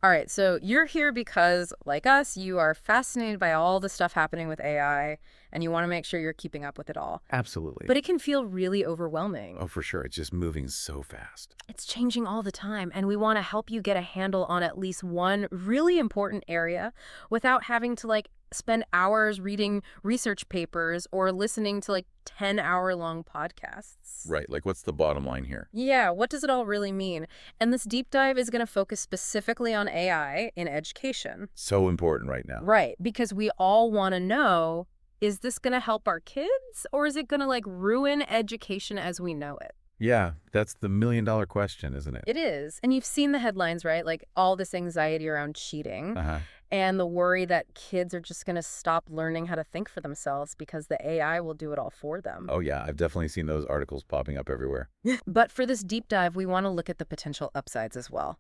All right, so you're here because, like us, you are fascinated by all the stuff happening with AI, and you want to make sure you're keeping up with it all. Absolutely. But it can feel really overwhelming. Oh, for sure. It's just moving so fast. It's changing all the time, and we want to help you get a handle on at least one really important area without having to, spend hours reading research papers or listening to, 10-hour-long podcasts. Right. Like, what's the bottom line here? Yeah, what does it all really mean? And this deep dive is going to focus specifically on AI in education. So important right now. Right, because we all want to know, is this going to help our kids, or is it going to, ruin education as we know it? Yeah, that's the million-dollar question, isn't it? It is. And you've seen the headlines, right? Like all this anxiety around cheating Uh-huh. and the worry that kids are just going to stop learning how to think for themselves because the AI will do it all for them. Oh, yeah. I've definitely seen those articles popping up everywhere. But for this deep dive, we want to look at the potential upsides as well.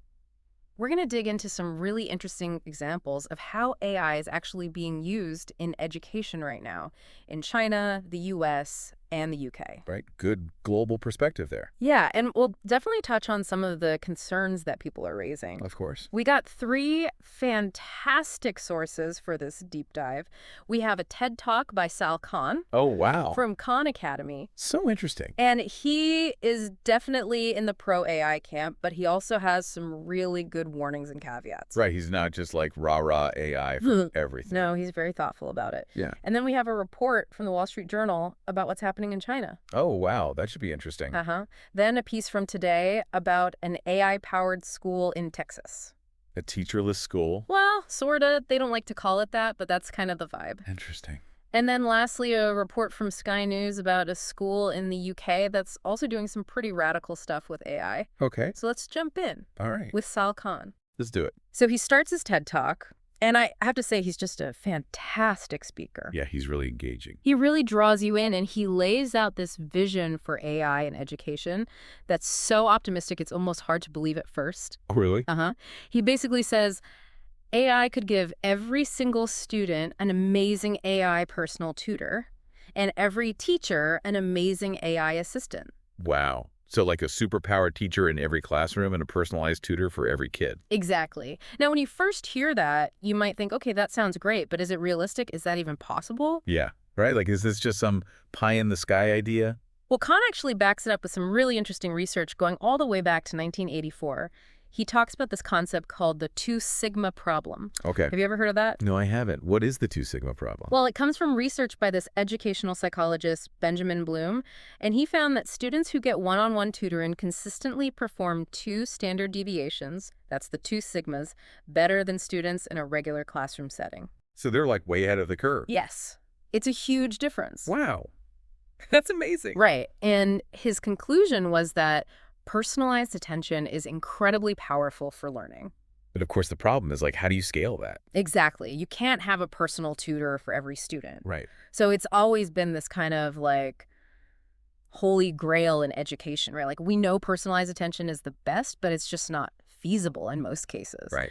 We're going to dig into some really interesting examples of how AI is actually being used in education right now in China, the US, and the UK. Right? Good global perspective there. Yeah, and we'll definitely touch on some of the concerns that people are raising. Of course. We got 3 fantastic sources for this deep dive. We have a TED Talk by Sal Khan Oh, wow. from Khan Academy. So interesting. And he is definitely in the pro-AI camp, but he also has some really good warnings and caveats. Right. He's not just like rah-rah AI for everything. No, he's very thoughtful about it. Yeah. And then we have a report from the Wall Street Journal about what's happening in China. Oh, wow. That should be interesting. Then a piece from Today about an AI-powered school in Texas. A teacherless school. Well, sorta. They don't like to call it that, but that's kind of the vibe. Interesting. And then lastly, a report from Sky News about a school in the UK that's also doing some pretty radical stuff with AI. Okay. So let's jump in All right. with Sal Khan. Let's do it. So he starts his TED Talk, and I have to say he's just a fantastic speaker. Yeah, he's really engaging. He really draws you in, and he lays out this vision for AI in education that's so optimistic it's almost hard to believe at first. Oh, really? He basically says AI could give every single student an amazing AI personal tutor and every teacher an amazing AI assistant. Wow. So like a superpowered teacher in every classroom and a personalized tutor for every kid. Exactly. Now, when you first hear that, you might think, okay, that sounds great, but is it realistic? Is that even possible? Yeah. Right? Like, is this just some pie-in-the-sky idea? Well, Khan actually backs it up with some really interesting research going all the way back to 1984. He talks about this concept called the 2 sigma problem. Okay. Have you ever heard of that? No, I haven't. What is the 2 sigma problem? Well, it comes from research by this educational psychologist, Benjamin Bloom, and he found that students who get one-on-one tutoring consistently perform 2 standard deviations, that's the 2 sigmas, better than students in a regular classroom setting. So they're like way ahead of the curve. Yes. It's a huge difference. Wow. That's amazing. Right. And his conclusion was that personalized attention is incredibly powerful for learning. But of course, the problem is, like, how do you scale that? Exactly. You can't have a personal tutor for every student. Right. So it's always been this kind of holy grail in education, right? Like, we know personalized attention is the best, but it's just not feasible in most cases. Right.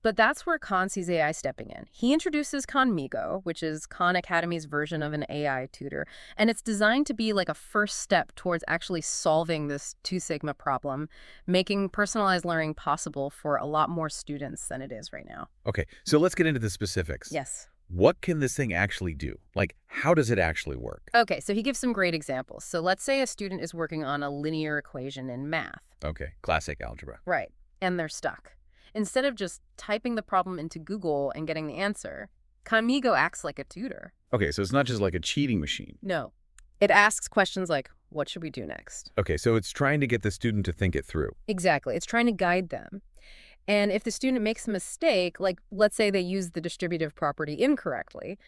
But that's where Khan sees AI stepping in. He introduces Khanmigo, which is Khan Academy's version of an AI tutor, and it's designed to be like a first step towards actually solving this 2 sigma problem, making personalized learning possible for a lot more students than it is right now. Okay. So let's get into the specifics. Yes. What can this thing actually do? Like, how does it actually work? Okay, so he gives some great examples. So let's say a student is working on a linear equation in math. Okay. Classic algebra. Right. And they're stuck. Instead of just typing the problem into Google and getting the answer, Khanmigo acts like a tutor. Okay. So it's not just like a cheating machine. No. It asks questions like, what should we do next? Okay. So it's trying to get the student to think it through. Exactly. It's trying to guide them. And if the student makes a mistake, like let's say they use the distributive property incorrectly,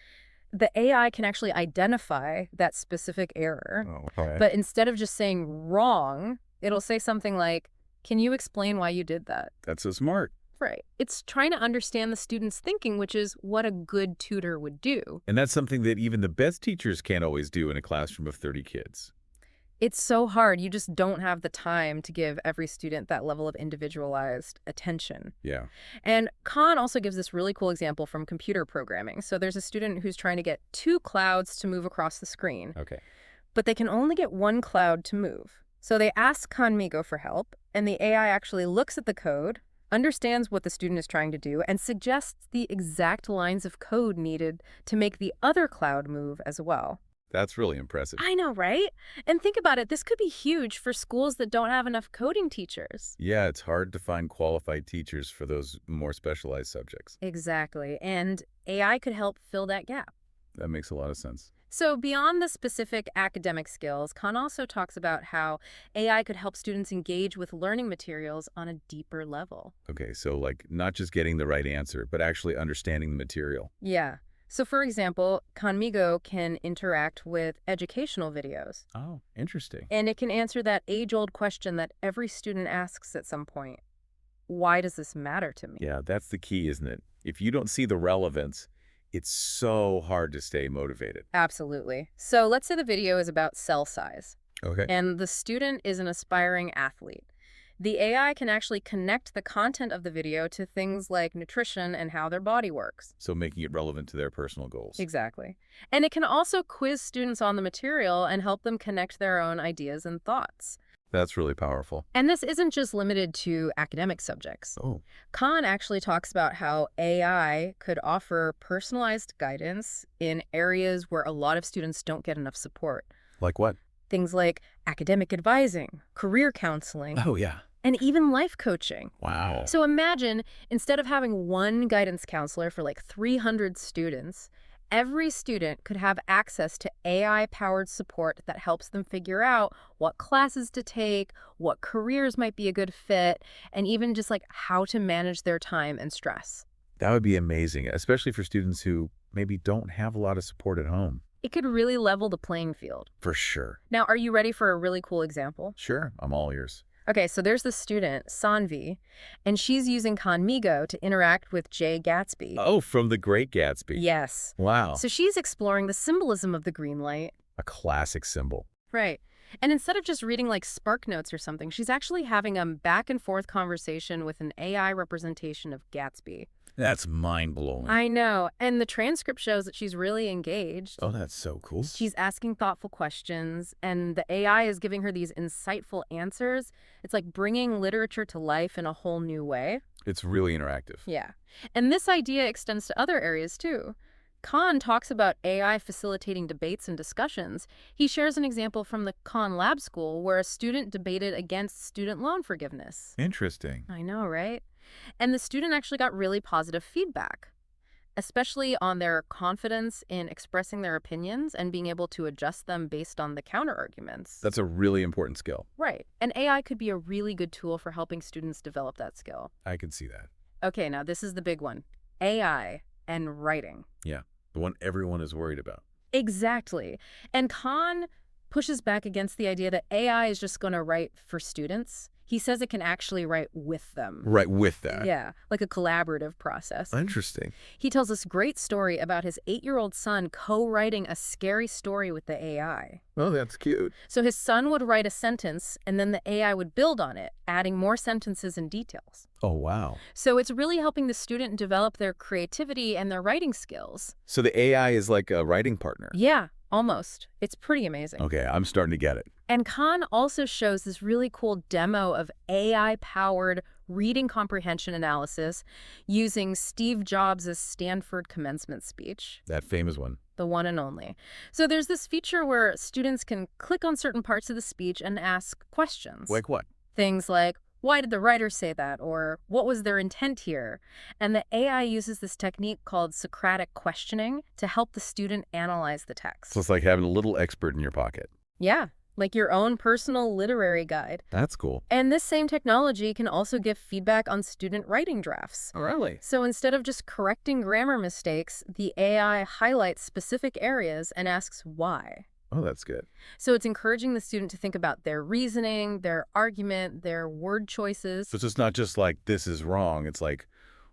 the AI can actually identify that specific error. Oh, okay. But instead of just saying wrong, it'll say something like, can you explain why you did that? That's so smart. Right. It's trying to understand the student's thinking, which is what a good tutor would do. And that's something that even the best teachers can't always do in a classroom of 30 kids. It's so hard. You just don't have the time to give every student that level of individualized attention. Yeah. And Khan also gives this really cool example from computer programming. So there's a student who's trying to get 2 clouds to move across the screen, Okay. but they can only get 1 cloud to move. So they ask Khanmigo for help, and the AI actually looks at the code, understands what the student is trying to do, and suggests the exact lines of code needed to make the other cloud move as well. That's really impressive. I know, right? And think about it, this could be huge for schools that don't have enough coding teachers. Yeah, it's hard to find qualified teachers for those more specialized subjects. Exactly, and AI could help fill that gap. That makes a lot of sense. So beyond the specific academic skills, Khan also talks about how AI could help students engage with learning materials on a deeper level. Okay, so like not just getting the right answer, but actually understanding the material. Yeah. So for example, Khanmigo can interact with educational videos. Oh, interesting. And it can answer that age-old question that every student asks at some point. Why does this matter to me? Yeah, that's the key, isn't it? If you don't see the relevance, it's so hard to stay motivated. Absolutely. So let's say the video is about cell size, Okay. and the student is an aspiring athlete. The AI can actually connect the content of the video to things like nutrition and how their body works. So making it relevant to their personal goals. Exactly. And it can also quiz students on the material and help them connect their own ideas and thoughts. That's really powerful. And this isn't just limited to academic subjects. Oh. Khan actually talks about how AI could offer personalized guidance in areas where a lot of students don't get enough support. Like what? Things like academic advising, career counseling, Oh, yeah. and even life coaching. Wow. So imagine, instead of having one guidance counselor for like 300 students, every student could have access to AI-powered support that helps them figure out what classes to take, what careers might be a good fit, and even just like how to manage their time and stress. That would be amazing, especially for students who maybe don't have a lot of support at home. It could really level the playing field. For sure. Now, are you ready for a really cool example? Sure, I'm all ears. Okay, so there's this student, Sanvi, and she's using Khanmigo to interact with Jay Gatsby. Oh, from The Great Gatsby. Yes. Wow. So she's exploring the symbolism of the green light. A classic symbol. Right. And instead of just reading like Spark Notes or something, she's actually having a back and forth conversation with an AI representation of Gatsby. That's mind-blowing. I know. And the transcript shows that she's really engaged. Oh, that's so cool. She's asking thoughtful questions, and the AI is giving her these insightful answers. It's like bringing literature to life in a whole new way. It's really interactive. Yeah. And this idea extends to other areas, too. Khan talks about AI facilitating debates and discussions. He shares an example from the Khan Lab School where a student debated against student loan forgiveness. Interesting. I know, right? And the student actually got really positive feedback, especially on their confidence in expressing their opinions and being able to adjust them based on the counterarguments. That's a really important skill. Right. And AI could be a really good tool for helping students develop that skill. I can see that. Okay, now this is the big one. AI and writing. Yeah, the one everyone is worried about. Exactly. And Khan pushes back against the idea that AI is just going to write for students. He says it can actually write with them. Right, with that. Yeah, like a collaborative process. Interesting. He tells this great story about his 8-year-old son co-writing a scary story with the AI. Oh, that's cute. So his son would write a sentence, and then the AI would build on it, adding more sentences and details. Oh, wow. So it's really helping the student develop their creativity and their writing skills. So the AI is like a writing partner. Yeah, almost. It's pretty amazing. Okay, I'm starting to get it. And Khan also shows this really cool demo of AI-powered reading comprehension analysis using Steve Jobs' Stanford commencement speech. That famous one. The one and only. So there's this feature where students can click on certain parts of the speech and ask questions. Like what? Things like, why did the writer say that? Or what was their intent here? And the AI uses this technique called Socratic questioning to help the student analyze the text. So it's like having a little expert in your pocket. Yeah, like your own personal literary guide. That's cool. And this same technology can also give feedback on student writing drafts. Oh, really? So instead of just correcting grammar mistakes, the AI highlights specific areas and asks why. Oh, that's good. So it's encouraging the student to think about their reasoning, their argument, their word choices. So it's not just like, this is wrong. It's like,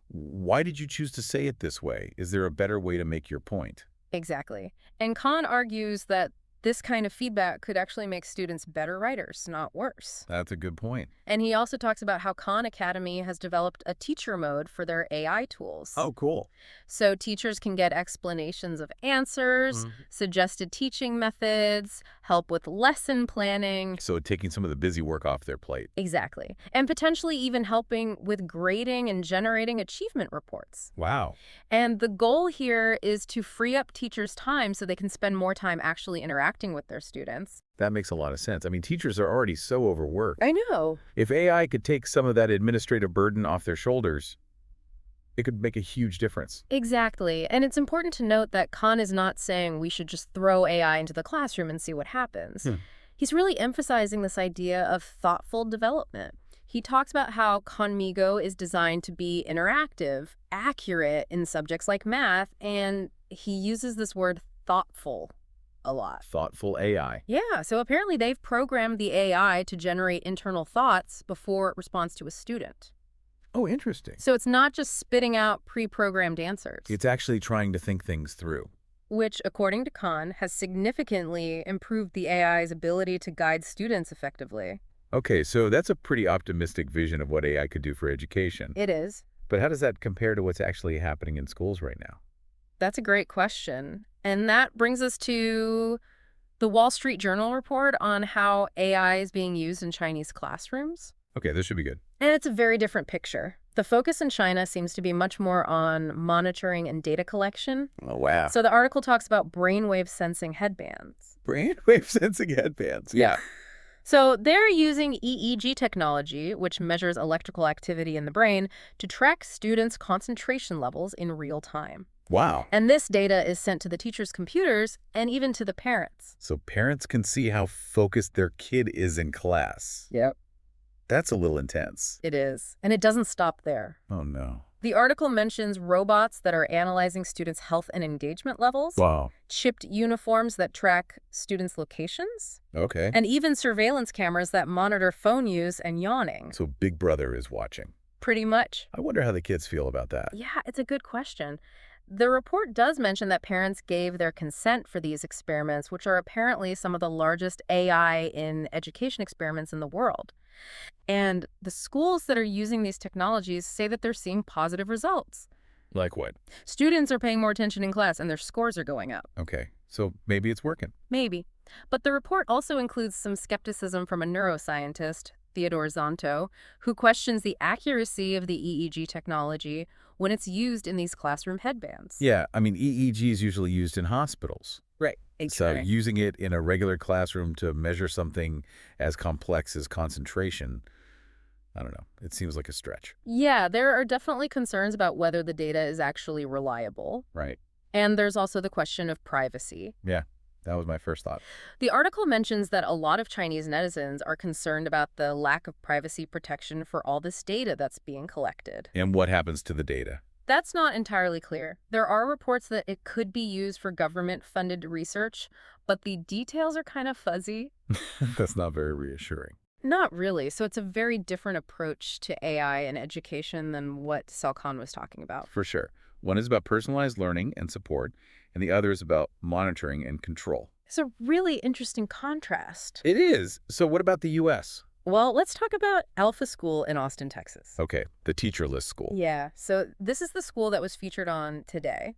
why did you choose to say it this way? Is there a better way to make your point? Exactly. And Khan argues that this kind of feedback could actually make students better writers, not worse. That's a good point. And he also talks about how Khan Academy has developed a teacher mode for their AI tools. Oh, cool. So teachers can get explanations of answers, suggested teaching methods, help with lesson planning. So taking some of the busy work off their plate. Exactly. And potentially even helping with grading and generating achievement reports. Wow. And the goal here is to free up teachers' time so they can spend more time actually interacting with their students. That makes a lot of sense. I mean, teachers are already so overworked. I know. If AI could take some of that administrative burden off their shoulders, it could make a huge difference. Exactly. And it's important to note that Khan is not saying we should just throw AI into the classroom and see what happens. He's really emphasizing this idea of thoughtful development. He talks about how Khanmigo is designed to be interactive, accurate in subjects like math, and he uses this word thoughtful a lot. Thoughtful AI. Yeah, so apparently they've programmed the AI to generate internal thoughts before it responds to a student. Oh, interesting. So it's not just spitting out pre-programmed answers. It's actually trying to think things through. Which, according to Khan, has significantly improved the AI's ability to guide students effectively. Okay, so that's a pretty optimistic vision of what AI could do for education. It is. But how does that compare to what's actually happening in schools right now? That's a great question. And that brings us to the Wall Street Journal report on how AI is being used in Chinese classrooms. Okay, this should be good. And it's a very different picture. The focus in China seems to be much more on monitoring and data collection. Oh, wow. So the article talks about brainwave sensing headbands. Brainwave sensing headbands. Yeah. So they're using EEG technology, which measures electrical activity in the brain, to track students' concentration levels in real time. Wow. And this data is sent to the teachers' computers and even to the parents. So parents can see how focused their kid is in class. Yep. That's a little intense. It is. And it doesn't stop there. Oh, no. The article mentions robots that are analyzing students' health and engagement levels, Wow. chipped uniforms that track students' locations, Okay. and even surveillance cameras that monitor phone use and yawning. So Big Brother is watching. Pretty much. I wonder how the kids feel about that. Yeah, it's a good question. The report does mention that parents gave their consent for these experiments, which are apparently some of the largest AI in education experiments in the world. And the schools that are using these technologies say that they're seeing positive results. Like what? Students are paying more attention in class and their scores are going up. Okay, so maybe it's working. Maybe. But the report also includes some skepticism from a neuroscientist, Theodore Zonto, who questions the accuracy of the EEG technology when it's used in these classroom headbands. Yeah, I mean, EEG is usually used in hospitals. Right. So using it in a regular classroom to measure something as complex as concentration, I don't know. It seems like a stretch. Yeah, there are definitely concerns about whether the data is actually reliable. Right. And there's also the question of privacy. Yeah, that was my first thought. The article mentions that a lot of Chinese netizens are concerned about the lack of privacy protection for all this data that's being collected. And what happens to the data? That's not entirely clear. There are reports that it could be used for government-funded research, but the details are kind of fuzzy. That's not very reassuring. Not really. So it's a very different approach to AI and education than what Sal Khan was talking about. For sure. One is about personalized learning and support, and the other is about monitoring and control. It's a really interesting contrast. It is. So what about the U.S.? Well, let's talk about Alpha School in Austin, Texas. Okay, the teacher-less school. Yeah, so this is the school that was featured on Today,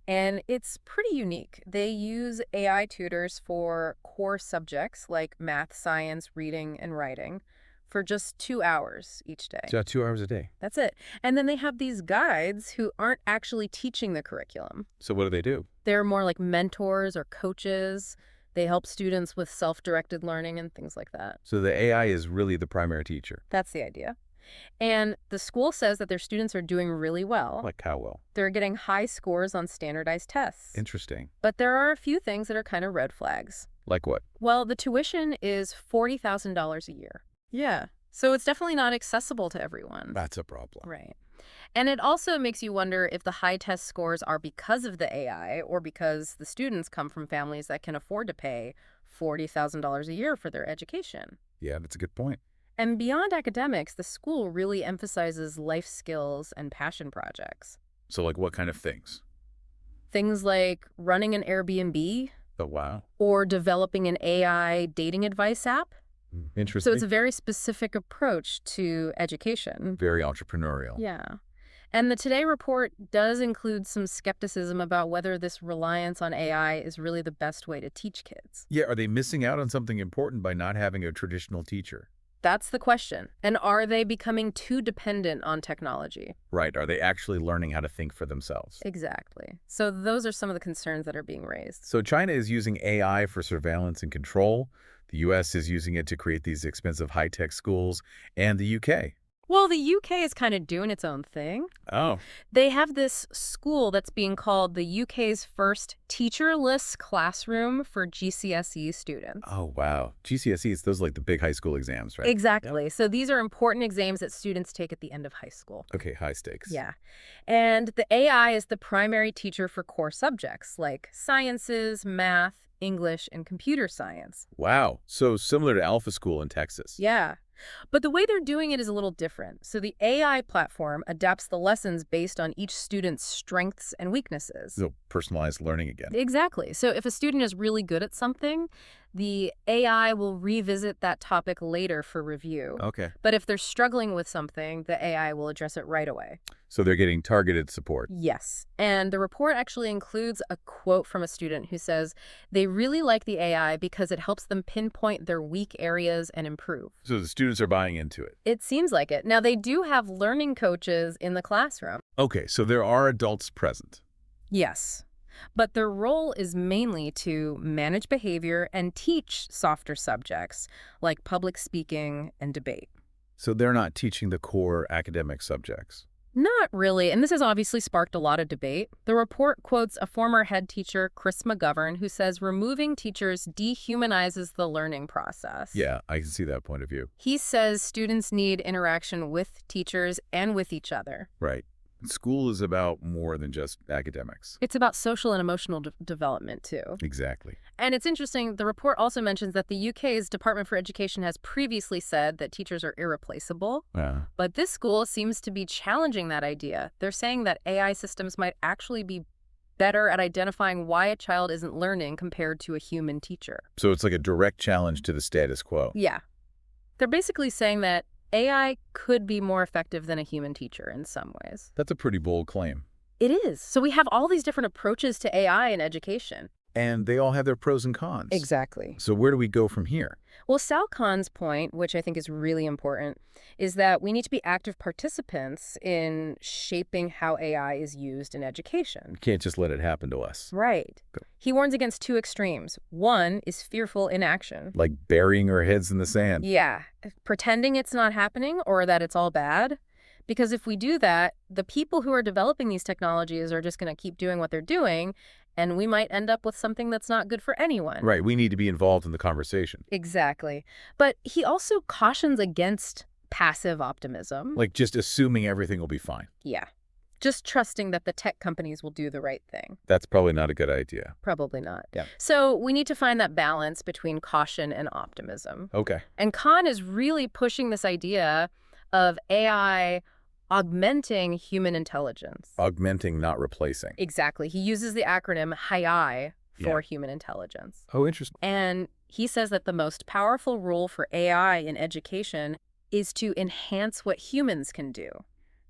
and it's pretty unique. They use AI tutors for core subjects like math, science, reading, and writing for just 2 hours each day. So 2 hours a day. That's it. And then they have these guides who aren't actually teaching the curriculum. So what do? They're more like mentors or coaches. They help students with self-directed learning and things like that. So the AI is really the primary teacher. That's the idea. And the school says that their students are doing really well. Like how well? They're getting high scores on standardized tests. Interesting. But there are a few things that are kind of red flags. Like what? Well, the tuition is $40,000 a year. Yeah. So it's definitely not accessible to everyone. That's a problem. Right. And it also makes you wonder if the high test scores are because of the AI or because the students come from families that can afford to pay $40,000 a year for their education. Yeah, that's a good point. And beyond academics, the school really emphasizes life skills and passion projects. So like what kind of things? Things like running an Airbnb. Oh, wow. Or developing an AI dating advice app. Interesting. So it's a very specific approach to education. Very entrepreneurial. Yeah. And the Today report does include some skepticism about whether this reliance on AI is really the best way to teach kids. Yeah, are they missing out on something important by not having a traditional teacher? That's the question. And are they becoming too dependent on technology? Right, are they actually learning how to think for themselves? Exactly. So those are some of the concerns that are being raised. So China is using AI for surveillance and control. The U.S. is using it to create these expensive high-tech schools, and the U.K. Well, the UK is kind of doing its own thing. Oh. They have this school that's being called the UK's first teacherless classroom for GCSE students. Oh, wow. GCSEs, those are like the big high school exams, right? Exactly. So these are important exams that students take at the end of high school. Okay, high stakes. Yeah. And the AI is the primary teacher for core subjects like sciences, math, English, and computer science. Wow. So similar to Alpha School in Texas. Yeah. But the way they're doing it is a little different. So the AI platform adapts the lessons based on each student's strengths and weaknesses. So personalized learning again. Exactly. So if a student is really good at something, the AI will revisit that topic later for review. Okay. But if they're struggling with something, the AI will address it right away. So they're getting targeted support. Yes. And the report actually includes a quote from a student who says they really like the AI because it helps them pinpoint their weak areas and improve. So the students are buying into it. It seems like it. Now, they do have learning coaches in the classroom. Okay, so there are adults present. Yes. But their role is mainly to manage behavior and teach softer subjects like public speaking and debate. So they're not teaching the core academic subjects. Not really, and this has obviously sparked a lot of debate. The report quotes a former head teacher, Chris McGovern, who says removing teachers dehumanizes the learning process. Yeah, I can see that point of view. He says students need interaction with teachers and with each other. Right. School is about more than just academics. It's about social and emotional development, too. Exactly. And it's interesting, the report also mentions that the UK's Department for Education has previously said that teachers are irreplaceable. But this school seems to be challenging that idea. They're saying that AI systems might actually be better at identifying why a child isn't learning compared to a human teacher. So it's like a direct challenge to the status quo. Yeah. They're basically saying that AI could be more effective than a human teacher in some ways. That's a pretty bold claim. It is. So we have all these different approaches to AI in education. And they all have their pros and cons. Exactly. So where do we go from here? Well, Sal Khan's point, which I think is really important, is that we need to be active participants in shaping how AI is used in education. We can't just let it happen to us. Right. He warns against two extremes. One is fearful inaction. Like burying our heads in the sand. Yeah. Pretending it's not happening or that it's all bad. Because if we do that, the people who are developing these technologies are just going to keep doing what they're doing, and we might end up with something that's not good for anyone. Right. We need to be involved in the conversation. Exactly. But he also cautions against passive optimism. Like just assuming everything will be fine. Yeah. Just trusting that the tech companies will do the right thing. That's probably not a good idea. Probably not. Yeah. So we need to find that balance between caution and optimism. Okay. And Khan is really pushing this idea of AI augmenting human intelligence. Augmenting, not replacing. Exactly. He uses the acronym HI for human intelligence. Oh, interesting. And he says that the most powerful role for AI in education is to enhance what humans can do,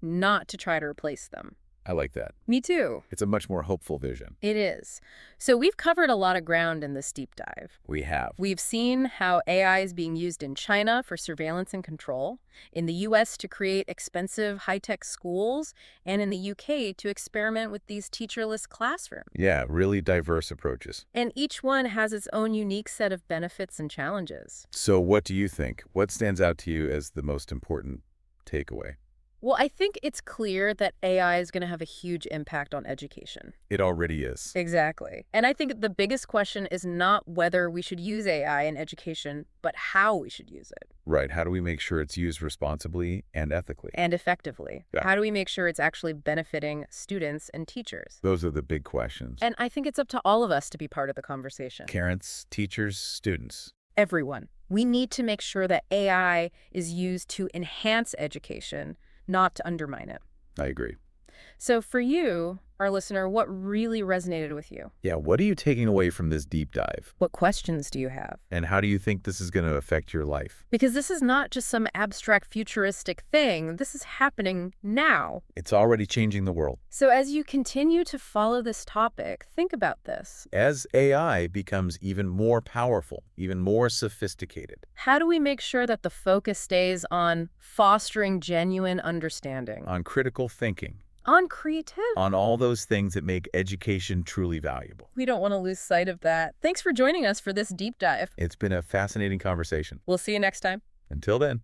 not to try to replace them. I like that. Me too. It's a much more hopeful vision. It is. So we've covered a lot of ground in this deep dive. We have. We've seen how AI is being used in China for surveillance and control, in the U.S. to create expensive high-tech schools, and in the U.K. to experiment with these teacherless classrooms. Yeah, really diverse approaches. And each one has its own unique set of benefits and challenges. So what do you think? What stands out to you as the most important takeaway? Well, I think it's clear that AI is going to have a huge impact on education. It already is. Exactly. And I think the biggest question is not whether we should use AI in education, but how we should use it. Right. How do we make sure it's used responsibly and ethically? And effectively. Yeah. How do we make sure it's actually benefiting students and teachers? Those are the big questions. And I think it's up to all of us to be part of the conversation. Parents, teachers, students. Everyone. We need to make sure that AI is used to enhance education, not to undermine it. I agree. So for you, our listener, what really resonated with you? Yeah, what are you taking away from this deep dive? What questions do you have? And how do you think this is going to affect your life? Because this is not just some abstract futuristic thing. This is happening now. It's already changing the world. So as you continue to follow this topic, think about this. As AI becomes even more powerful, even more sophisticated, How do we make sure that the focus stays on fostering genuine understanding, on critical thinking, on creativity? on all those things that make education truly valuable? We don't want to lose sight of that. Thanks for joining us for this deep dive. It's been a fascinating conversation. We'll see you next time. Until then.